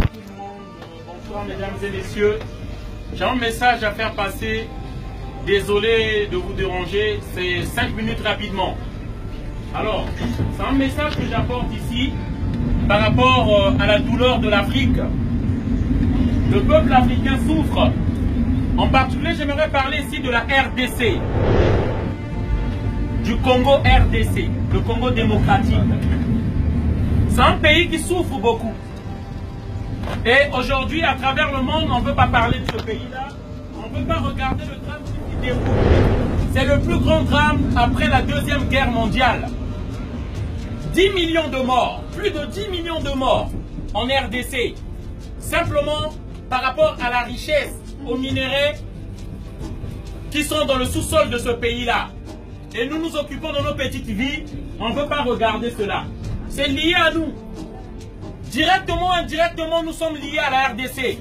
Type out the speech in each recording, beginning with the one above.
tout le monde, bonsoir mesdames et messieurs. J'ai un message à faire passer. Désolé de vous déranger, c'est 5 minutes rapidement. Alors, c'est un message que j'apporte ici par rapport à la douleur de l'Afrique. Le peuple africain souffre. En particulier, j'aimerais parler ici de la RDC. Du Congo RDC, le Congo démocratique. C'est un pays qui souffre beaucoup. Et aujourd'hui, à travers le monde, on ne peut pas parler de ce pays-là. On ne peut pas regarder le drame qui se déroule. C'est le plus grand drame après la Deuxième Guerre mondiale. 10 millions de morts, plus de 10 millions de morts en RDC. Simplement par rapport à la richesse, aux minéraux qui sont dans le sous-sol de ce pays-là. Et nous nous occupons de nos petites vies, on ne peut pas regarder cela. C'est lié à nous. Directement ou indirectement, nous sommes liés à la RDC.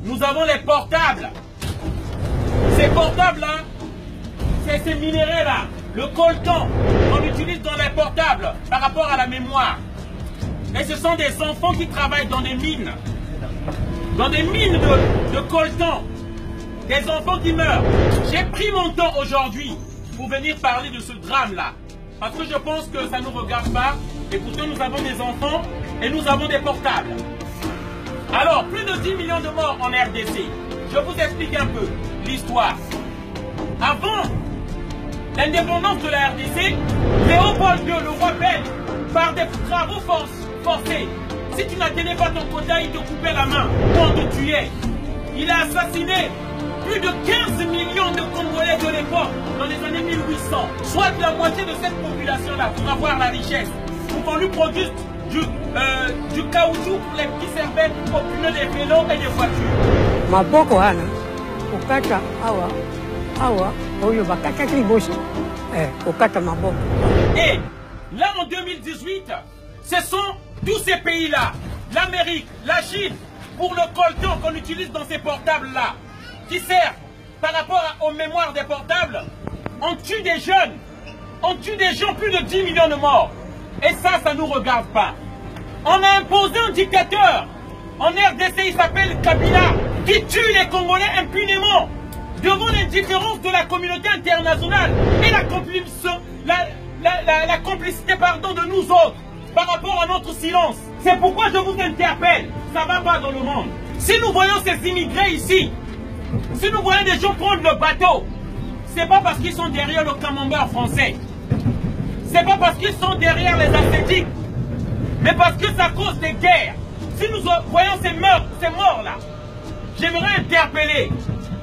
Nous avons les portables. Ces portables-là, c'est ces minéraux-là, le coltan qu'on utilise dans les portables par rapport à la mémoire. Et ce sont des enfants qui travaillent dans des mines. Dans des mines de coltan. Des enfants qui meurent. J'ai pris mon temps aujourd'hui pour venir parler de ce drame-là. Parce que je pense que ça ne nous regarde pas. Et pourtant, nous avons des enfants et nous avons des portables. Alors, plus de 10 millions de morts en RDC. Je vous explique un peu l'histoire. Avant l'indépendance de la RDC, Léopold II, le roi belge, par des travaux forcés, si tu n'atteignais pas ton quota, il te coupait la main ou on te tuait. Il a assassiné plus de 15 millions de Congolais de l'époque, dans les années 1800, soit la moitié de cette population-là, pour avoir la richesse, pour qu'on lui produise du caoutchouc qui servait aux pneus des vélos et des voitures. Maboko hana, ukata awa, oyo bakata kiboshi, ukata maboko. Et là en 2018, ce sont tous ces pays-là, l'Amérique, la Chine, pour le coltan qu'on utilise dans ces portables-là, qui servent par rapport aux mémoires des portables, on tue des jeunes, on tue des gens, plus de 10 millions de morts. Et ça ne nous regarde pas. On a imposé un dictateur en RDC, il s'appelle Kabila, qui tue les Congolais impunément, devant l'indifférence de la communauté internationale et la complicité de nous autres, par rapport à notre silence. C'est pourquoi je vous interpelle, ça ne va pas dans le monde. Si nous voyons ces immigrés ici, si nous voyons des gens prendre le bateau, ce n'est pas parce qu'ils sont derrière le camembert français. Ce n'est pas parce qu'ils sont derrière les ascétiques, mais parce que c'est à cause des guerres. Si nous voyons ces morts-là, j'aimerais interpeller,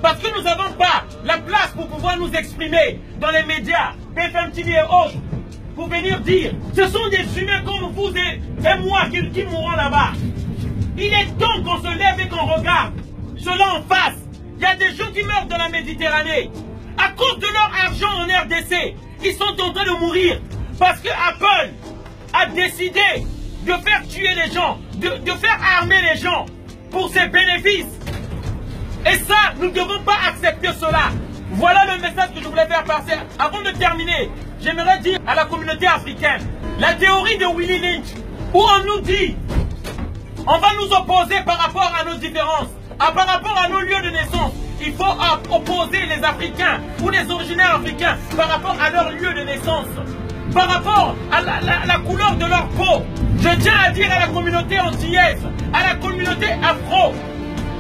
parce que nous n'avons pas la place pour pouvoir nous exprimer dans les médias, BFM TV et autres, pour venir dire, ce sont des humains comme vous et moi qui mourront là-bas. Il est temps qu'on se lève et qu'on regarde cela en face. Il y a des gens qui meurent dans la Méditerranée. À cause de leur argent en RDC, ils sont en train de mourir. Parce que Apple a décidé de faire tuer les gens, de faire armer les gens pour ses bénéfices. Et ça, nous ne devons pas accepter cela. Voilà le message que je voulais faire passer. Avant de terminer, j'aimerais dire à la communauté africaine, la théorie de Willy Lynch, où on nous dit, on va nous opposer par rapport à nos différences, par rapport à nos lieux de naissance. Il faut opposer les Africains ou les originaires africains par rapport à leur lieu de naissance, par rapport à la couleur de leur peau. Je tiens à dire à la communauté antillaise, à la communauté afro,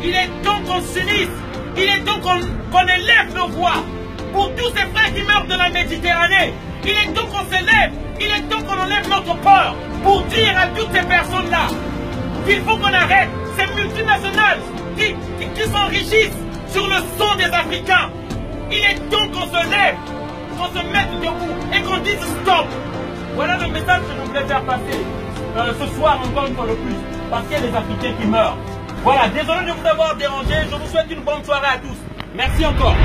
il est temps qu'on s'unisse, il est temps qu'on élève nos voix pour tous ces frères qui meurent de la Méditerranée. Il est temps qu'on s'élève, il est temps qu'on enlève notre peur pour dire à toutes ces personnes-là qu'il faut qu'on arrête ces multinationales qui s'enrichissent sur le sang des Africains. Il est temps qu'on se lève, qu'on se mette debout et qu'on dise stop. Voilà le message que je voulais faire passer ce soir encore une fois de plus, parce qu'il y a des Africains qui meurent. Voilà, désolé de vous avoir dérangé, je vous souhaite une bonne soirée à tous. Merci encore.